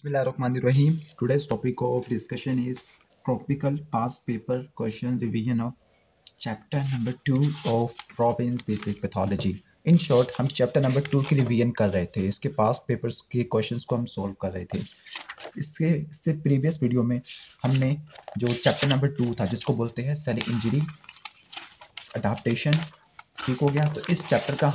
Bismillahirrahmanirrahim. Today's topic of discussion is tropical past paper question revision of chapter number 2 of Robbins Basic Pathology. In short हम chapter number 2 की revision कर रहे थे, इसके past papers के questions को हम सॉल्व कर रहे थे। इससे प्रीवियस वीडियो में हमने जो चैप्टर नंबर 2 था जिसको बोलते हैं सेल इंजरी अडाप्टेशन, ठीक हो गया। तो इस चैप्टर का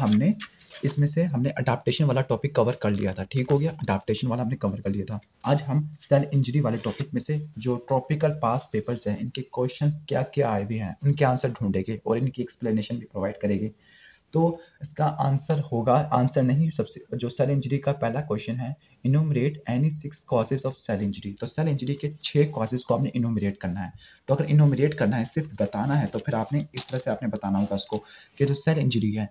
इसमें से हमने अडाप्टेशन वाला टॉपिक कवर कर लिया था, ठीक हो गया। अडाप्टेशन वाला हमने कवर कर लिया था। आज हम सेल इंजरी वाले टॉपिक में से जो ट्रॉपिकल पास्ट पेपर्स हैं इनके क्वेश्चंस क्या क्या आए हुए हैं उनके आंसर ढूंढेंगे और इनकी एक्सप्लेनेशन भी प्रोवाइड करेंगे। तो इसका आंसर नहीं, सबसे जो सेल इंजरी का पहला क्वेश्चन है, enumerate any 6 causes of cell injury. तो सेल इंजरी के 6 कॉजेज को आपने इनोमरेट करना है। तो अगर इनोमरेट करना है, सिर्फ बताना है, तो फिर आपने इस तरह से आपने बताना होगा उसको कि जो सेल इंजरी है,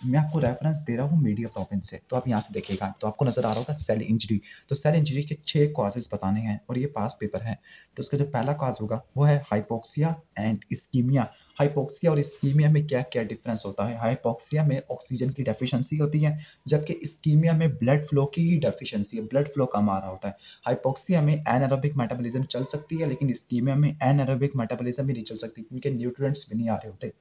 मैं आपको रेफरेंस दे रहा हूँ मीडिया प्रोविंस से, तो आप यहाँ से देखिएगा तो आपको नजर आ रहा होगा सेल इंजरी। तो सेल इंजरी के 6 कॉजेज बताने हैं और ये पास पेपर है। तो उसका जो पहला कॉज होगा वो है हाइपोक्सिया एंड इस्कीमिया। हाइपोक्सिया और इस्कीमिया में क्या क्या डिफरेंस होता है? हाइपोक्सिया में ऑक्सीजन की डेफिशिएंसी होती है, जबकि इस्कीमिया में ब्लड फ्लो की ही डेफिशिएंसी है, ब्लड फ्लो कम आ रहा होता है। हाइपोक्सिया में एनारोबिक मेटाबॉलिज्म चल सकती है, लेकिन इस्कीमिया में एनारोबिक मेटाबॉलिज्म भी नहीं चल सकती क्योंकि न्यूट्रिएंट्स भी नहीं आ रहे होते।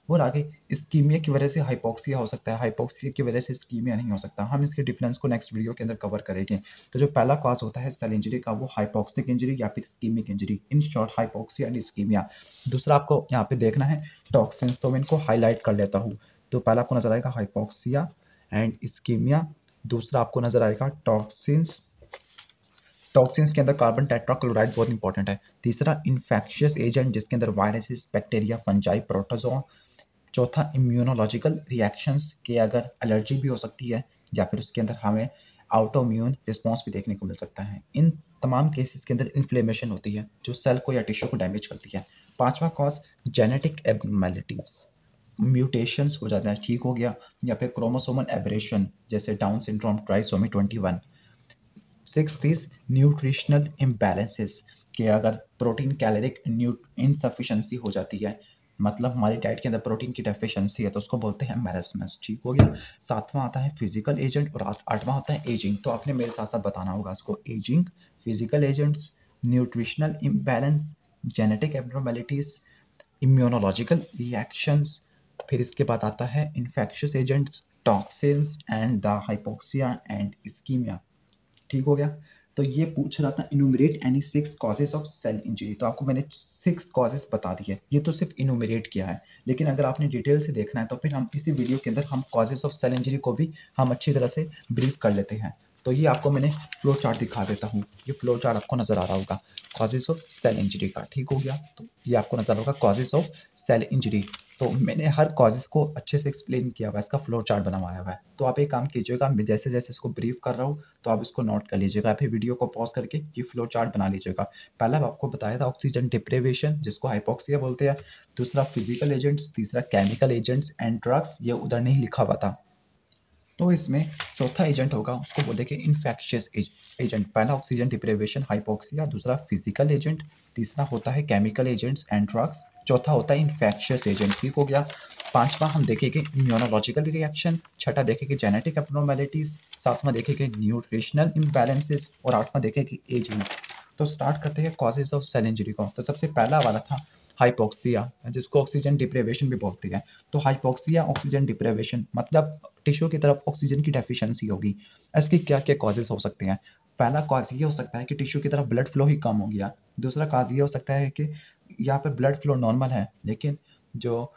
और आगे इस्कीमिया की वजह से हाइपोक्सिया हो सकता है, हाइपोक्सिया की वजह से इस्कीमिया नहीं हो सकता। हम इसके डिफरेंस को नेक्स्ट वीडियो के अंदर कवर करेंगे। तो जो पहला कॉज होता है सेल इंजरी का वो हाइपोक्सिक इंजरी या फिर ischemic injury, in short hypoxia and ischemia. दूसरा आपको यहाँ पे देखना है टॉक्सिन्स, तो मैं इनको हाईलाइट कर लेता हूँ। तो पहला आपको नजर आएगा हाइपोक्सिया एंड इस्कीमिया, दूसरा आपको नजर आएगा टॉक्सिन्स। टॉक्सिन्स के अंदर कार्बन टेट्राक्लोराइड बहुत इंपॉर्टेंट है। तीसरा इन्फेक्शियस एजेंट जिसके अंदर वायरसेस, बैक्टीरिया, फंजाई, प्रोटोजोआ। चौथा इम्यूनोलॉजिकल रिएक्शंस के अगर एलर्जी भी हो सकती है या फिर उसके अंदर हमें आउटोम्यून रिस्पॉन्स भी देखने को मिल सकता है। इन तमाम केसेस के अंदर इन्फ्लेमेशन होती है जो सेल को या टिश्यू को डैमेज करती है। पांचवा कॉज जेनेटिक एबनॉर्मेलिटीज, म्यूटेशंस हो जाते हैं, ठीक हो गया, या फिर क्रोमोसोमल एबरेशन जैसे down syndrome, trisomy 21। Sixth is nutritional imbalances के अगर प्रोटीन कैलोरिक इनसफिशिएंसी हो जाती है, मतलब हमारी डाइट के अंदर प्रोटीन की डेफिशिएंसी है, तो उसको बोलते हैं मैरास्मस, ठीक हो गया। सातवां आता है फिजिकल एजेंट और आठवां होता है एजिंग। तो आपने मेरे साथ साथ बताना होगा इसको, ageing, physical agents, nutritional imbalance, genetic abnormalities, immunological reactions, फिर इसके बाद आता है infectious agents, toxins and the hypoxia and ischaemia, ठीक हो गया। तो ये पूछ रहा था enumerate any 6 causes of cell injury. तो आपको मैंने 6 कॉजेज बता दिए, ये तो सिर्फ इनुमरेट किया है, लेकिन अगर आपने डिटेल से देखना है तो फिर हम इसी वीडियो के अंदर हम कॉजेज ऑफ सेल इंजरी को भी हम अच्छी तरह से ब्रीफ कर लेते हैं। तो ये आपको मैंने फ्लो चार्ट दिखा देता हूँ, ये फ्लो चार्ट आपको नजर आ रहा होगा कॉजेज ऑफ सेल इंजरी का, ठीक हो गया। तो ये आपको नजर होगा कॉजेज ऑफ सेल इंजरी। तो मैंने हर कॉजेज को अच्छे से एक्सप्लेन किया हुआ है, इसका फ्लो चार्ट बनाया हुआ है। तो आप एक काम कीजिएगा, मैं जैसे जैसे इसको ब्रीफ कर रहा हूँ तो आप इसको नोट कर लीजिएगा, फिर वीडियो को पॉज करके ये फ्लो चार्ट बना लीजिएगा। पहला आपको बताया था ऑक्सीजन डिप्रेवेशन जिसको हाइपोक्सिया बोलते हैं, दूसरा फिजिकल एजेंट्स, तीसरा केमिकल एजेंट्स एंड ड्रग्स, ये उधर नहीं लिखा हुआ था। तो इसमें चौथा एजेंट होगा उसको बोलेंगे इन्फेक्शियस एजेंट। पहला ऑक्सीजन डिप्रेवेशन हाइपोक्सिया, दूसरा फिजिकल एजेंट, तीसरा होता है केमिकल एजेंट्स एंड ड्रग्स, चौथा होता है इन्फेक्शियस एजेंट, ठीक हो गया। पांचवा हम देखेंगे इम्यूनोलॉजिकल रिएक्शन, छठा देखेंगे जेनेटिक एब्नॉर्मेलिटीज, सातवां देखेंगे न्यूट्रिशनल इम्बैलेंसेस और आठवां देखेंगे एजिंग। तो स्टार्ट करते हैं कॉजेज ऑफ सेल इंजरी को। तो सबसे पहला वाला था हाइपोक्सिया जिसको ऑक्सीजन डिप्रेवेशन भी बोलते हैं। तो हाइपोक्सिया ऑक्सीजन डिप्रेवेशन मतलब टिश्यू की तरफ ऑक्सीजन की डेफिशिएंसी होगी। इसके क्या क्या कॉजेज हो सकते हैं? पहला कॉज ये हो सकता है कि टिश्यू की तरफ ब्लड फ्लो ही कम हो गया। दूसरा कॉज ये हो सकता है कि यहाँ पे ब्लड फ्लो नॉर्मल है लेकिन जो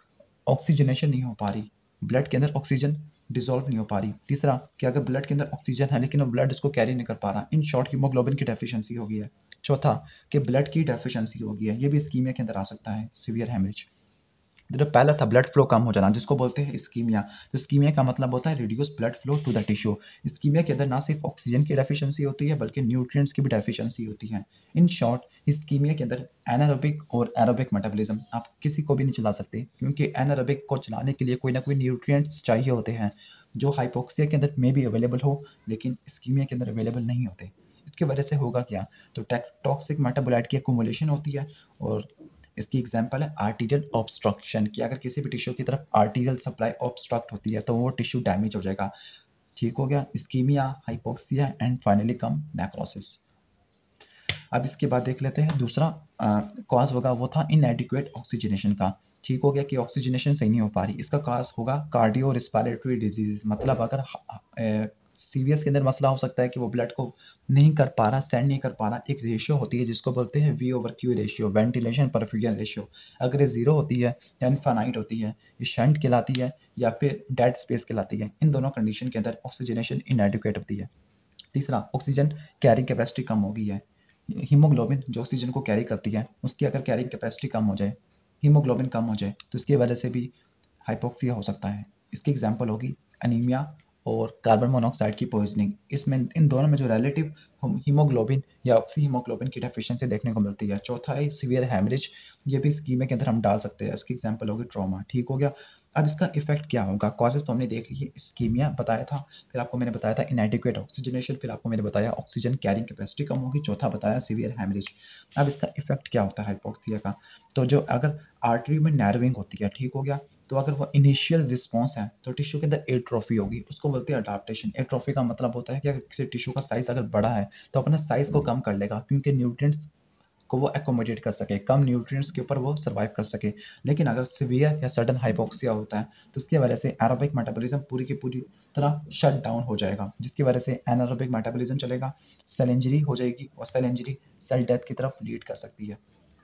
ऑक्सीजनेशन नहीं हो पा रही, ब्लड के अंदर ऑक्सीजन डिसॉल्व नहीं हो पा रही। तीसरा कि अगर ब्लड के अंदर ऑक्सीजन है लेकिन वो ब्लड उसको कैरी नहीं कर पा रहा, इन शॉर्ट हीमोग्लोबिन की डेफिशिएंसी हो गई है। चौथा कि ब्लड की डेफिशिएंसी हो गई है, ये भी इस्कीमिया के अंदर आ सकता है, सीवियर हेमरेज। जो पहला था ब्लड फ्लो कम हो जाना जिसको बोलते हैं इस्कीमिया। तो इस्कीमिया का मतलब होता है reduce blood flow to the tissue. Ischemia के अंदर ना सिर्फ ऑक्सीजन की डेफिशिएंसी होती है बल्कि न्यूट्रिएंट्स की भी डेफिशिएंसी होती है। इन शॉर्ट इस्कीमिया के अंदर एनारोबिक और एरोबिक मेटाबॉलिज्म आप किसी को भी नहीं चला सकते क्योंकि एनारोबिक को चलाने के लिए कोई ना कोई न्यूट्रिएंट्स चाहिए होते हैं जो हाइपोक्सिया के अंदर में भी अवेलेबल हो लेकिन इस्कीमिया के अंदर अवेलेबल नहीं होते। इसकी वजह से होगा क्या? तो टॉक्सिक मेटाबोलाइट की एक्युमुलेशन होती है और इसकी एग्जांपल है आर्टीरियल ऑब्स्ट्रक्शन कि अगर किसी भी टिश्यू की तरफ आर्टीरियल सप्लाई ऑब्स्ट्रक्ट होती है तो वो टिश्यू डैमेज हो जाएगा। ठीक हो गया, इस्कीमिया, हाइपोक्सिया एंड फाइनली कम नेक्रोसिस। अब इसके बाद देख लेते हैं दूसरा कॉज होगा, वो था इनएडिक्वेट ऑक्सीजनेशन का। ठीक हो गया कि ऑक्सीजनेशन सही नहीं हो पा रही, इसका कॉज होगा कार्डियो रिस्पिरेटरी डिजीज, मतलब अगर सीवीएस के अंदर मसला हो सकता है कि वो ब्लड को नहीं कर पा रहा, सेंड नहीं कर पा रहा। एक रेशियो होती है जिसको बोलते हैं V/Q ratio, ventilation perfusion ratio. अगर ये जीरो होती है या इनफाइनाइट होती है, ये शंट कहलाती है या फिर डेड स्पेस कहलाती है। इन दोनों कंडीशन के अंदर ऑक्सीजनेशन इनएडिक्वेट होती है। तीसरा, ऑक्सीजन कैरिंग कैपेसिटी कम हो गई है। हीमोग्लोबिन जो ऑक्सीजन को कैरी करती है, उसकी अगर कैरिंग कैपेसिटी कम हो जाए, हीमोग्लोबिन कम हो जाए, तो इसकी वजह से भी हाइपोक्सिया हो सकता है। इसकी एग्जांपल होगी अनीमिया और कार्बन मोनोऑक्साइड की पॉइजनिंग। इसमें इन दोनों में जो रिलेटिव हीमोग्लोबिन या ऑक्सी हीमोग्लोबिन की डेफिशिएंसी देखने को मिलती है। चौथा है सीवियर हेमरेज, ये भी स्कीमे के अंदर हम डाल सकते हैं। इसकी एग्जांपल होगी ट्रॉमा। ठीक हो गया। अब इसका इफेक्ट क्या होगा? कॉजेज तो हमने देख ली, स्कीमिया बताया था, फिर आपको मैंने बताया था इनएडिक्वेट ऑक्सीजनेशन, फिर आपको मैंने बताया ऑक्सीजन कैरिंग कैपेसिटी कम होगी, चौथा बताया सीवियर हेमरेज। अब इसका इफेक्ट क्या होता है हाइपोक्सिया का? तो जो अगर आर्टरी में नैरोइंग होती है, ठीक हो गया, तो अगर वो इनिशियल रिस्पॉन्स है तो टिश्यू के अंदर एट्रोफी होगी, उसको बोलते हैं अडाप्टेशन। एट्रोफी का मतलब होता है कि अगर किसी टिश्यू का साइज अगर बड़ा है तो अपने साइज को कम कर लेगा, क्योंकि न्यूट्रिएंट्स को वो एकोमोडेट कर सके, कम न्यूट्रिएंट्स के ऊपर वो सर्वाइव कर सके। लेकिन अगर सीवियर या सडन हाइपोक्सिया होता है तो उसकी वजह से एरोबिक मेटाबॉलिज्म पूरी की पूरी तरह शट डाउन हो जाएगा, जिसकी वजह से एनारोबिक मेटाबॉलिज्म चलेगा, सेल इंजरी हो जाएगी, और सेल इंजरी सेल डेथ की तरफ लीड कर सकती है।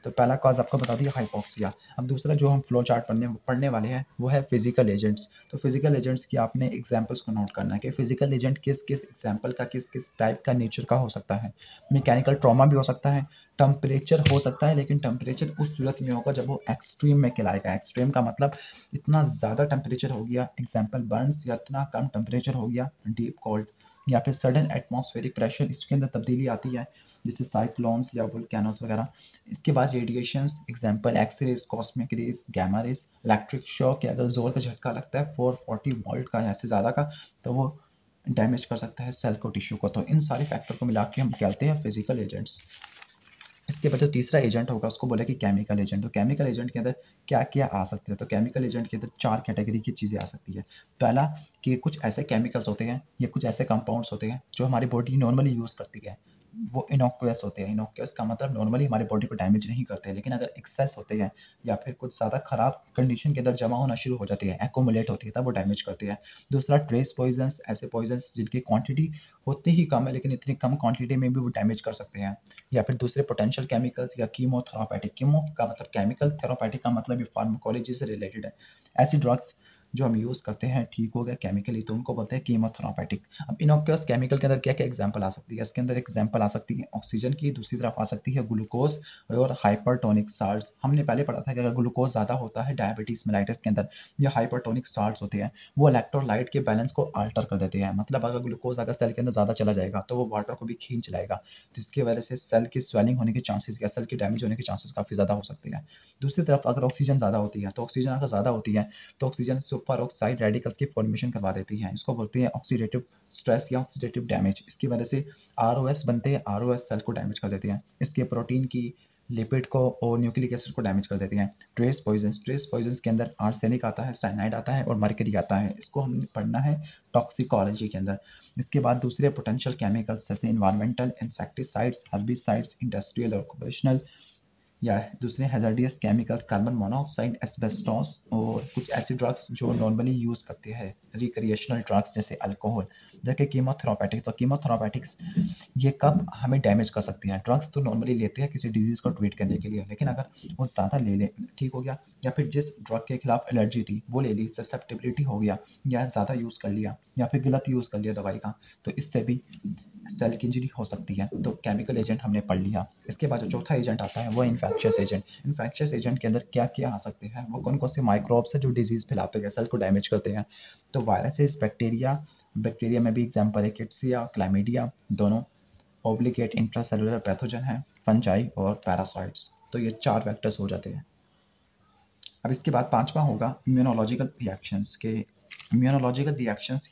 तो पहला कॉज आपको बता दिया हाइपोक्सिया। अब दूसरा जो हम फ्लो चार्ट पढ़ने वाले हैं वो है फिजिकल एजेंट्स। तो फिजिकल एजेंट्स की आपने एग्जांपल्स को नोट करना है कि फिजिकल एजेंट किस किस एग्जांपल का, किस किस टाइप का नेचर का हो सकता है। मैकेनिकल ट्रॉमा भी हो सकता है, टेम्परेचर हो सकता है, लेकिन टेम्परेचर उस सूरत में होगा जब वो एक्सट्रीम में कहलाएगा। एक्सट्रीम का मतलब इतना ज़्यादा टेम्परेचर हो गया, एग्जाम्पल बर्न्स, या इतना कम टेम्परेचर हो गया, डीप कोल्ड, या फिर सडन एटमॉस्फेरिक प्रेशर, इसके अंदर तब्दीली आती है, जैसे साइक्लोन्स या वोल्केनोस वगैरह। इसके बाद radiations, example X rays, cosmic rays, gamma rays, electric shock के अगर जोर का झटका लगता है 440 वोल्ट का या से ज़्यादा का, तो वो डैमेज कर सकता है सेल को, टिश्यू को। तो इन सारे फैक्टर को मिला के हम कहते हैं फिजिकल एजेंट्स। इसके बाद जो तीसरा एजेंट होगा उसको बोले कि केमिकल एजेंट। तो केमिकल एजेंट के अंदर क्या क्या आ सकते हैं? तो केमिकल एजेंट के अंदर 4 कैटेगरी की चीज़ें आ सकती है। पहला कि कुछ ऐसे केमिकल्स होते हैं या कुछ ऐसे कंपाउंड्स होते हैं जो हमारी बॉडी नॉर्मली यूज़ करती है, वो इनोक्यूअस होते हैं। इनोक्यूअस का मतलब नॉर्मली हमारी बॉडी को डैमेज नहीं करते हैं, लेकिन अगर एक्सेस होते हैं या फिर कुछ ज़्यादा खराब कंडीशन के अंदर जमा होना शुरू हो जाती है, एक्यूमुलेट होती है, तब वो डैमेज करती है। दूसरा ट्रेस पॉइजन्स, ऐसे पॉइजन्स जिनकी क्वांटिटी होती ही कम है लेकिन इतनी कम क्वांटिटी में भी वो डैमेज कर सकते हैं। या फिर दूसरे पोटेंशियल केमिकल्स या कीमोथेरापेटिक। कीमो का मतलब केमिकल, थेरापेटिक का मतलब ये फार्माकोलॉजी से रिलेटेड है। ऐसी ड्रग्स जो हम यूज़ करते हैं, ठीक हो गया केमिकली, तो उनको बोलते हैं कीमोथेरापेटिक। अब इनोक्यूअस केमिकल के अंदर क्या क्या एग्जांपल आ सकती है? इसके अंदर एग्जांपल आ सकती है ऑक्सीजन की, दूसरी तरफ आ सकती है ग्लूकोज और हाइपरटोनिक साल्ट्स। हमने पहले पढ़ा था कि अगर ग्लूकोज ज़्यादा होता है डायबिटीज़ मेलाइटिस के अंदर, या हाइपरटोनिक साल्ट्स होते हैं, वो इलेक्ट्रोलाइट के बैलेंस को अल्टर कर देते हैं। मतलब अगर ग्लूकोज अगर सेल के अंदर ज़्यादा चला जाएगा तो वो वाटर को भी खींच लाएगा, जिसकी वजह से सेल की स्वेलिंग होने के चांसेस या सेल के डैमेज होने के चांसेस काफ़ी ज़्यादा हो सकते हैं। दूसरी तरफ अगर ऑक्सीजन ज़्यादा होती है, तो ऑक्सीजन अगर ज़्यादा होती है तो ऑक्सीजन सुपर ऑक्साइड रेडिकल्स की फॉर्मेशन करवा देती है। इसको बोलते हैं ऑक्सीडेटिव स्ट्रेस या ऑक्सीडेटिव डैमेज। इसकी वजह से आरओएस बनते हैं, आरओएस सेल को डैमेज कर देते हैं। इसके प्रोटीन की, लिपिड को और न्यूक्लिक एसिड को डैमेज कर देती हैं। ट्रेस पॉइजन्स के अंदर आर्सेनिक आता है, साइनाइड आता है और मर्करी आता है। इसको हमने पढ़ना है टॉक्सिकोलॉजी के अंदर। इसके बाद दूसरे पोटेंशियल केमिकल्स जैसे इन्वायरमेंटल, इंसेक्टिसाइड्स, हर्बिसाइड्स, इंडस्ट्रियल और ऑक्यूपेशनल, या दूसरे hazardous chemicals, carbon monoxide, asbestos, और कुछ ऐसी ड्रग्स जो नॉर्मली यूज़ करते हैं, रिक्रिएशनल ड्रग्स जैसे अल्कोहल। जबकि कीमोथेरापेटिक्स, तो कीमोथेरापेटिक्स ये कब हमें डैमेज कर सकती हैं? ड्रग्स तो नॉर्मली लेते हैं किसी डिजीज़ को ट्रीट करने के लिए, लेकिन अगर वो ज़्यादा ले लें, ठीक हो गया, या फिर जिस ड्रग के खिलाफ एलर्जी थी वो ले ली, ससेप्टिबिलिटी हो गया, या ज़्यादा यूज़ कर लिया, या फिर गलत यूज़ कर लिया दवाई का, तो इससे भी सेल की इंजरी हो सकती है। तो केमिकल एजेंट हमने पढ़ लिया। इसके बाद जो चौथा एजेंट आता है वो इन्फेक्शियस एजेंट। इन्फेक्शियस एजेंट के अंदर क्या क्या आ सकते हैं? वो कौन कौन से माइक्रोब्स है जो डिजीज़ फैलाते हैं, सेल को डैमेज करते हैं? तो वायरसेस, बैक्टीरिया, बैक्टीरिया में भी एग्जाम्पल है किट्सिया, क्लैमिडिया, दोनों ऑब्लिगेट इंट्रासेलुलर पैथोजन है, फंजाई और पैरासाइट्स। तो ये 4 वेक्टर्स हो जाते हैं। अब इसके बाद पांचवा होगा इम्यूनोलॉजिकल रिएक्शंस के। इम्यूनोलॉजिकल रिएक्शंस,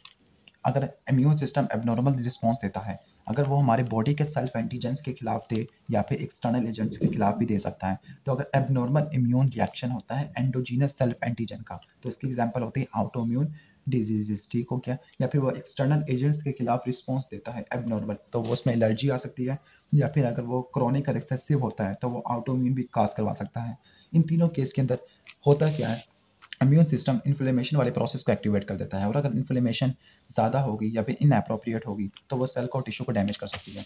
अगर इम्यून सिस्टम एबनॉर्मल रिस्पॉन्स देता है, अगर वो हमारे बॉडी के सेल्फ एंटीजेंस के खिलाफ दे या फिर एक्सटर्नल एजेंट्स के खिलाफ भी दे सकता है। तो अगर एबनॉर्मल इम्यून रिएक्शन होता है एंडोजीनस सेल्फ एंटीजन का, तो इसकी एग्जांपल होती है ऑटोइम्यून डिजीजेस, ठीक हो गया, या फिर वो एक्सटर्नल एजेंट्स के खिलाफ रिस्पॉन्स देता है एबनॉर्मल, तो वो उसमें एलर्जी आ सकती है, या फिर अगर वो क्रोनिक और एक्सेसिव होता है तो वो ऑटोइम्यून भी काज करवा सकता है। इन तीनों केस के अंदर होता क्या है, इम्यून सिस्टम इन्फ्लेमेशन वाले प्रोसेस को एक्टिवेट कर देता है, और अगर इन्फ्लेमेशन ज़्यादा होगी या फिर इनएप्रोप्रिएट होगी तो वो सेल को टिश्यू को डैमेज कर सकती है।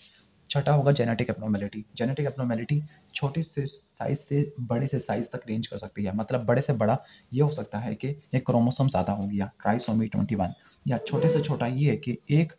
छठा होगा जेनेटिक एब्नॉर्मेलिटी। जेनेटिक एब्नॉर्मेलिटी छोटे से साइज से बड़े से साइज तक रेंज कर सकती है, मतलब बड़े से बड़ा ये हो सकता है कि एक क्रोमोसोम ज़्यादा हो गया, ट्राइसोमी 21, या छोटे से छोटा ये है कि एक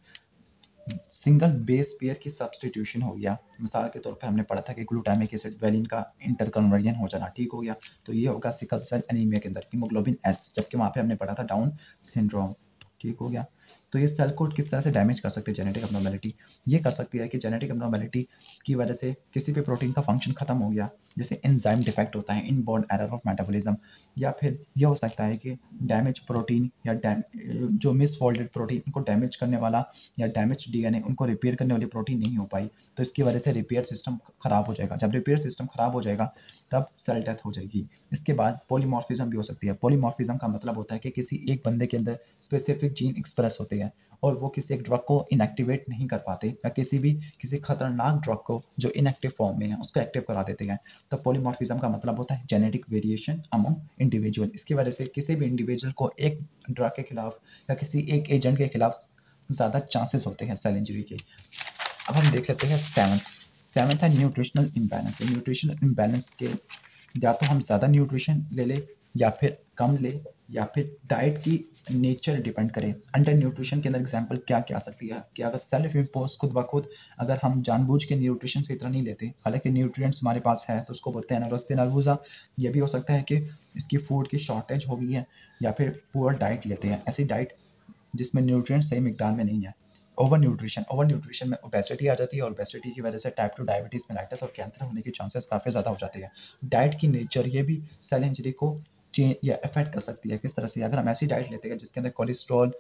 सिंगल बेस पेयर की सब्सटीट्यूशन हो गया। मिसाल के तौर पे हमने पढ़ा था कि ग्लूटामिक एसिड वेलिन का इंटरकन्वर्जन हो जाना, ठीक हो गया, तो ये होगा सिकल सेल एनीमिया के अंदर हीमोग्लोबिन एस, जबकि वहाँ पे हमने पढ़ा था डाउन सिंड्रोम, ठीक हो गया। तो ये सेल को किस तरह से डैमेज कर सकती है जेनेटिक एब्नॉर्मेलिटी, ये कर सकती है कि जेनेटिक एब्नॉर्मेलिटी की वजह से किसी भी प्रोटीन का फंक्शन खत्म हो गया, जैसे एंजाइम डिफेक्ट होता है, इनबॉर्न एरर ऑफ मेटाबॉलिज्म, या फिर ये हो सकता है कि डैमेज प्रोटीन या जो मिसफोल्डेड प्रोटीन उनको डैमेज करने वाला या डैमेज डीएनए उनको रिपेयर करने वाली प्रोटीन नहीं हो पाई, तो इसकी वजह से रिपेयर सिस्टम खराब हो जाएगा। जब रिपेयर सिस्टम खराब हो जाएगा तब सेल डेथ हो जाएगी। इसके बाद पॉलीमॉर्फिज्म भी हो सकती है। पॉलीमॉर्फिज्म का मतलब होता है कि किसी एक बंदे के अंदर स्पेसिफिक जीन एक्सप्रेस होते हैं और वो किसी एक ड्रग को इनएक्टिवेट नहीं कर पाते, या किसी खतरनाक ड्रग को जो इनएक्टिव फॉर्म में है उसको एक्टिव करा देते हैं। तो पॉलीमॉर्फिज्म का मतलब होता है जेनेटिक वेरिएशन अमंग इंडिविजुअल। इसकी वजह से किसी भी इंडिविजुअल को एक ड्रग के खिलाफ या किसी एक एजेंट के खिलाफ ज़्यादा चांसेस होते हैं सेल इंजरी के। अब हम देख लेते हैं सेवन्थ है न्यूट्रिशनल इम्बैलेंस। न्यूट्रिशनल इम्बैलेंस के या तो हम ज़्यादा न्यूट्रिशन ले लें या फिर कम ले, या फिर डाइट की नेचर डिपेंड करें। अंडर न्यूट्रिशन के अंदर एग्जांपल क्या क्या आ सकती है कि अगर सेल्फ इम्पोज खुद ब खुद अगर हम जानबूझ के न्यूट्रिशन से इतना नहीं लेते, हालांकि न्यूट्रिएंट्स हमारे पास है तो उसको बोलते हैं एनोरेक्सिया नर्वोसा। ये भी हो सकता है कि इसकी फूड की शॉर्टेज हो गई है, या फिर पुअर डाइट लेते हैं, ऐसी डाइट जिसमें न्यूट्रिएंट सही मिकदार में नहीं है। ओवर न्यूट्रिशन में ओबेसिटी आ जाती है, और ओबेसिटी की वजह से टाइप 2 डायबिटीज़, मेलाइटिस और कैंसर होने के चांसेस काफ़ी ज़्यादा हो जाते हैं। डाइट की नेचर ये भी सेल इंजरी को चेंज या अफेक्ट कर सकती है। किस तरह से, अगर हम ऐसी डाइट लेते हैं जिसके अंदर कोलेस्ट्रॉल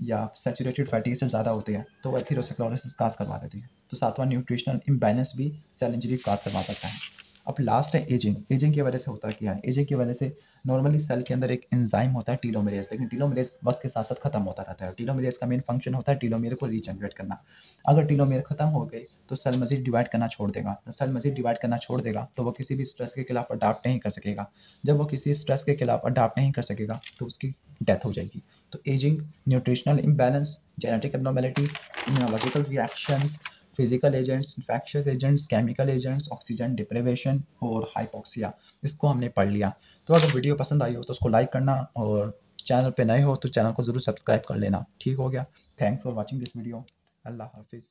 या सैचुरेटेड फैटी एसिड ज़्यादा होते हैं तो वो एथेरोस्क्लेरोसिस काज करवा देती है। तो सातवां न्यूट्रिशनल इम्बैलेंस भी सेल इंजरी काज करवा सकता है। अब लास्ट है एजिंग। एजिंग की वजह से होता क्या है, एजिंग की वजह से नॉर्मली सेल के अंदर एक एंजाइम होता है टीलोमेरेज, लेकिन टीलोमेरेज वक्त के साथ साथ खत्म होता रहता है। टीलोमेरेज का मेन फंक्शन होता है टीलोमेर को रीजनरेट करना। अगर टीलोमेर खत्म हो गए तो सेल मजीद डिवाइड करना छोड़ देगा। तो सेल मजीद डिवाइड करना छोड़ देगा तो वो किसी भी स्ट्रेस के खिलाफ अडाप्ट नहीं कर सकेगा। जब वो किसी स्ट्रेस के खिलाफ अडाप्ट नहीं कर सकेगा तो उसकी डेथ हो जाएगी। तो ageing, nutritional imbalance, genetic abnormality, immunological reactions, physical agents, infectious agents, chemical agents, oxygen deprivation और हाइपोक्सिया, इसको हमने पढ़ लिया। तो अगर वीडियो पसंद आई हो तो उसको लाइक करना, और चैनल पे नए हो तो चैनल को ज़रूर सब्सक्राइब कर लेना, ठीक हो गया। Thanks for watching this video. अल्लाह हाफिज़।